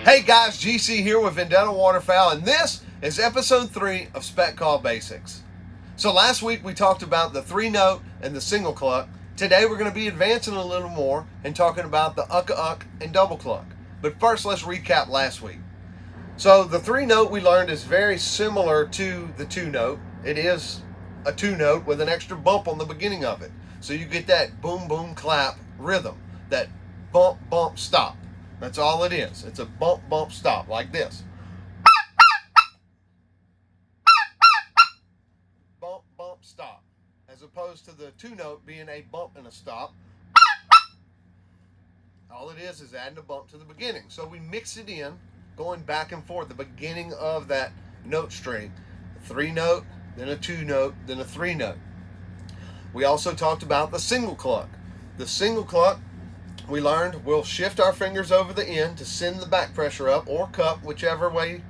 Hey guys, GC here with Vendetta Waterfowl, and this is episode 3 of Speck Call Basics. So last week we talked about the 3-note and the single cluck. Today we're going to be advancing a little more and talking about the uck and double cluck. But first let's recap last week. So the 3-note we learned is very similar to the 2-note. It is a 2-note with an extra bump on the beginning of it. So you get that boom boom clap rhythm, that bump bump stop. That's all it is. It's a bump, bump, stop, like this. Bump, bump, stop. As opposed to the 2-note being a bump and a stop. All it is adding a bump to the beginning. So we mix it in, going back and forth, the beginning of that note string. A 3-note, then a 2-note, then a 3-note. We also talked about the single cluck. The single cluck, we learned we'll shift our fingers over the end to send the back pressure up or cup, whichever way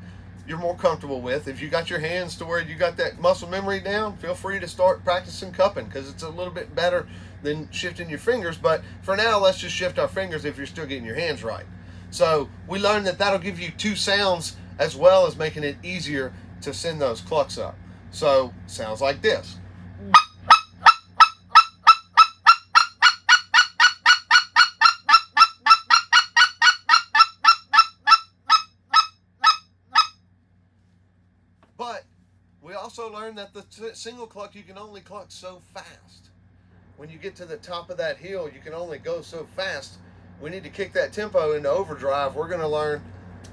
you're more comfortable with. If you got your hands to where you got that muscle memory down, feel free to start practicing cupping because it's a little bit better than shifting your fingers. But for now, let's just shift our fingers if you're still getting your hands right. So we learned that that'll give you 2 sounds as well as making it easier to send those clucks up. So sounds like this. But we also learned that the single cluck, you can only cluck so fast. When you get to the top of that hill, you can only go so fast. We need to kick that tempo into overdrive. We're going to learn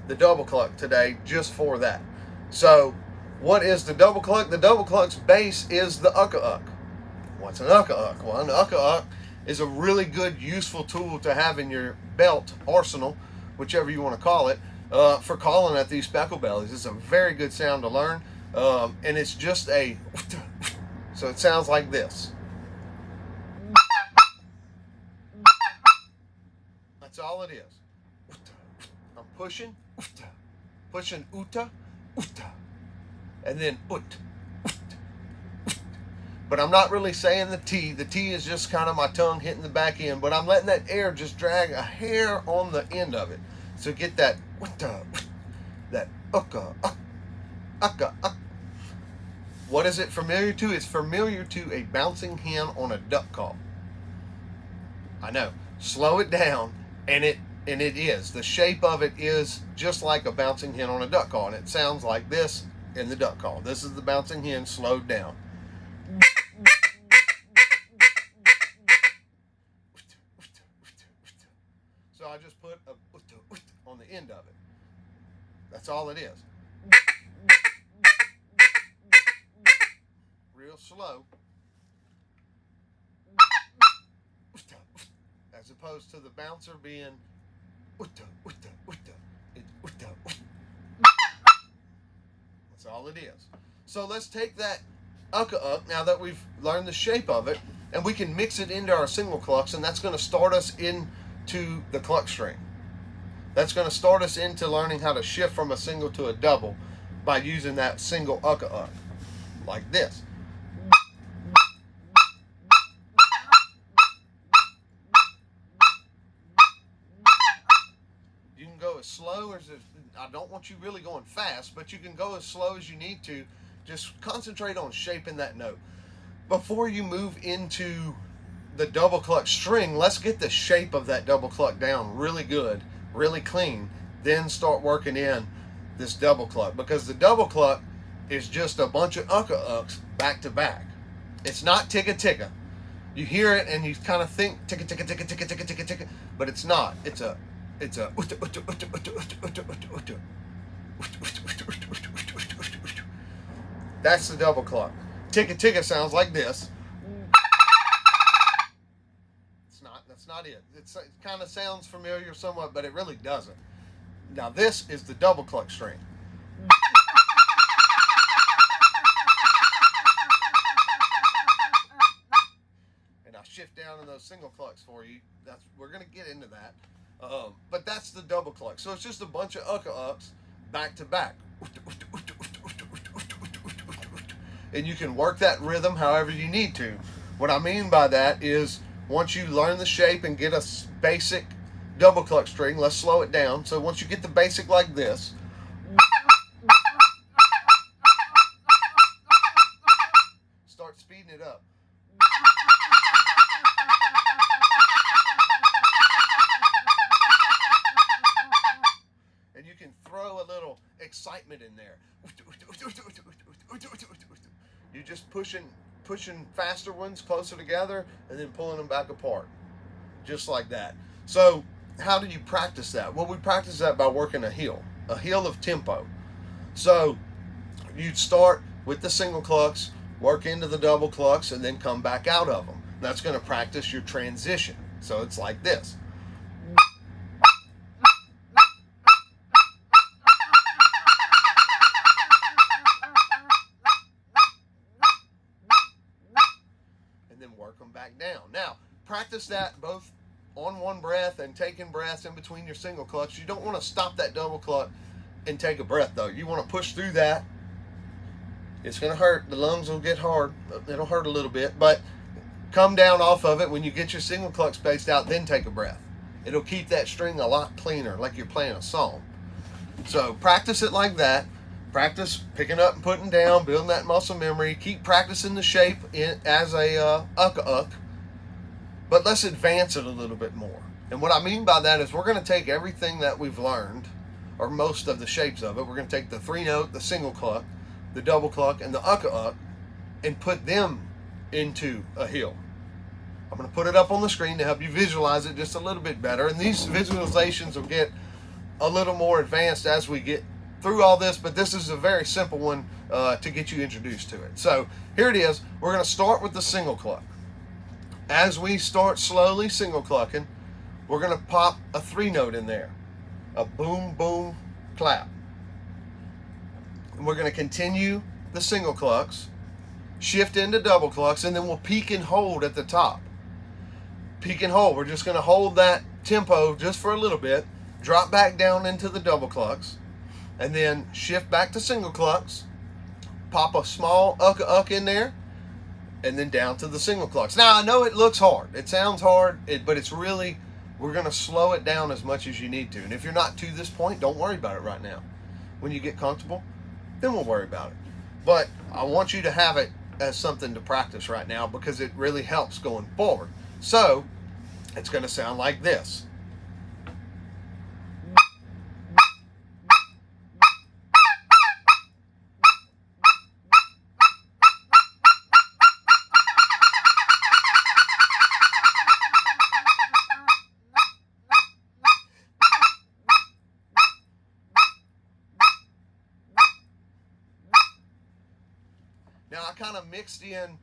the double cluck today just for that. So what is the double cluck? The double cluck's base is the uck. What's an uck? Well, an uck is a really good, useful tool to have in your belt arsenal, whichever you want to call it. For calling at these speckle bellies. It's a very good sound to learn, and it's just a so it sounds like this. That's all it is. I'm pushing uta, and then ut. But I'm not really saying the T. The T is just kind of my tongue hitting the back end, but I'm letting that air just drag a hair on the end of it. So get that that ucka. What is it familiar to? It's familiar to a bouncing hen on a duck call. I know. Slow it down, and it is. The shape of it is just like a bouncing hen on a duck call, and it sounds like this in the duck call. This is the bouncing hen slowed down. So I just put a on the end of it. That's all it is. Real slow. As opposed to the bouncer being That's all it is. So let's take that uck now that we've learned the shape of it, and we can mix it into our single clucks, and that's going to start us into the cluck string. That's going to start us into learning how to shift from a single to a double by using that single uck, like this. You can go as slow as I don't want you really going fast, but you can go as slow as you need to. Just concentrate on shaping that note. Before you move into the double cluck string, let's get the shape of that double cluck down really good, really clean, then start working in this double cluck, because the double cluck is just a bunch of ucks back to back. It's not ticka ticka. You hear it and you kind of think ticka ticka ticka ticka ticka ticka ticka, but it's not. It's a that's the double cluck. Ticka ticka sounds like this. That's not it. It kind of sounds familiar somewhat, but it really doesn't. Now this is the double cluck string. And I'll shift down in those single clucks for you. We're going to get into that. But that's the double cluck. So it's just a bunch of ucks back to back. And you can work that rhythm however you need to. What I mean by that is once you learn the shape and get a basic double cluck string. Let's slow it down. So once you get the basic like this, start speeding it up. And you can throw a little excitement in there. You're just pushing faster ones closer together and then pulling them back apart. Just like that. So how do you practice that? Well, we practice that by working a heel of tempo. So you'd start with the single clucks, work into the double clucks, and then come back out of them. That's going to practice your transition. So it's like this. And then work them back down. Now, practice that both on one breath and taking breaths in between your single clucks. You don't want to stop that double cluck and take a breath, though. You want to push through that. It's going to hurt. The lungs will get hard. It'll hurt a little bit, but come down off of it when you get your single cluck spaced out, then take a breath. It'll keep that string a lot cleaner, like you're playing a song. So practice it like that. Practice picking up and putting down, building that muscle memory. Keep practicing the shape as a uck. But let's advance it a little bit more. And what I mean by that is we're going to take everything that we've learned, or most of the shapes of it. We're going to take the 3-note, the single cluck, the double cluck, and the uck, and put them into a heel. I'm going to put it up on the screen to help you visualize it just a little bit better. And these visualizations will get a little more advanced as we get through all this, but this is a very simple one to get you introduced to it. So here it is. We're going to start with the single cluck. As we start slowly single clucking, we're going to pop a 3-note in there. A boom, boom, clap. And we're going to continue the single clucks, shift into double clucks, and then we'll peak and hold at the top. Peak and hold. We're just going to hold that tempo just for a little bit, drop back down into the double clucks, and then shift back to single clucks, pop a small uck in there, and then down to the single clucks. Now, I know it looks hard. It sounds hard, but it's really, we're going to slow it down as much as you need to. And if you're not to this point, don't worry about it right now. When you get comfortable, then we'll worry about it. But I want you to have it as something to practice right now because it really helps going forward. So, it's going to sound like this. Now I kind of mixed in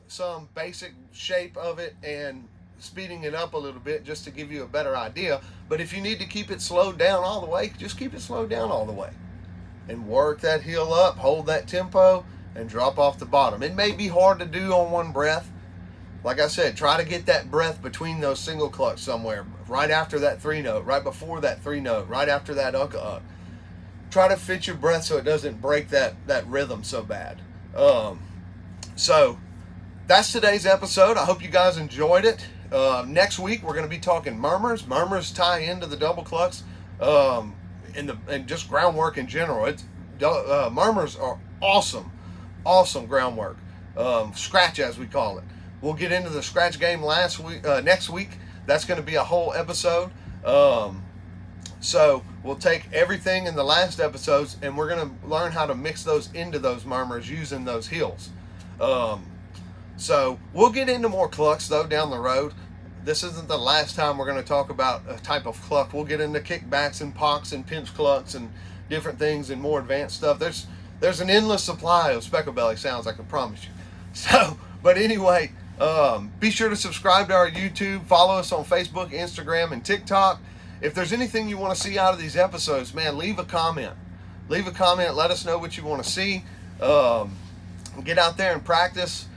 some basic shape of it and speeding it up a little bit just to give you a better idea. But if you need to keep it slowed down all the way, just keep it slowed down all the way. And work that heel up, hold that tempo, and drop off the bottom. It may be hard to do on one breath. Like I said, try to get that breath between those single clucks somewhere. Right after that 3-note, right before that 3-note, right after that uck. Try to fit your breath so it doesn't break that rhythm so bad. So that's today's episode. I hope you guys enjoyed it. Next week we're going to be talking murmurs. Murmurs tie into the double clucks, and just groundwork in general. Murmurs are awesome groundwork. Scratch, as we call it. We'll get into the scratch game next week. That's going to be a whole episode. So we'll take everything in the last episodes and we're going to learn how to mix those into those murmurs using those heels. So we'll get into more clucks though down the road. This isn't the last time we're going to talk about a type of cluck. We'll get into kickbacks and pocks and pinch clucks and different things and more advanced stuff. There's an endless supply of specklebelly sounds, I can promise you. So, but anyway, be sure to subscribe to our YouTube, follow us on Facebook, Instagram, and TikTok. If there's anything you want to see out of these episodes, man, leave a comment. Leave a comment. Let us know what you want to see. Get out there and practice.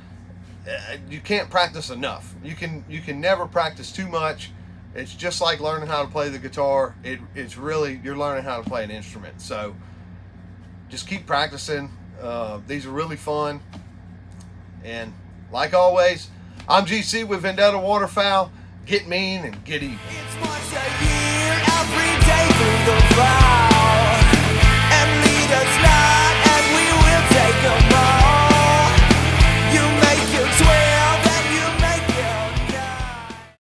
You can't practice enough. You can never practice too much. It's just like learning how to play the guitar. It's really, you're learning how to play an instrument. So just keep practicing. These are really fun. And like always, I'm GC with Vendetta Waterfowl. Get mean and get even. the fire.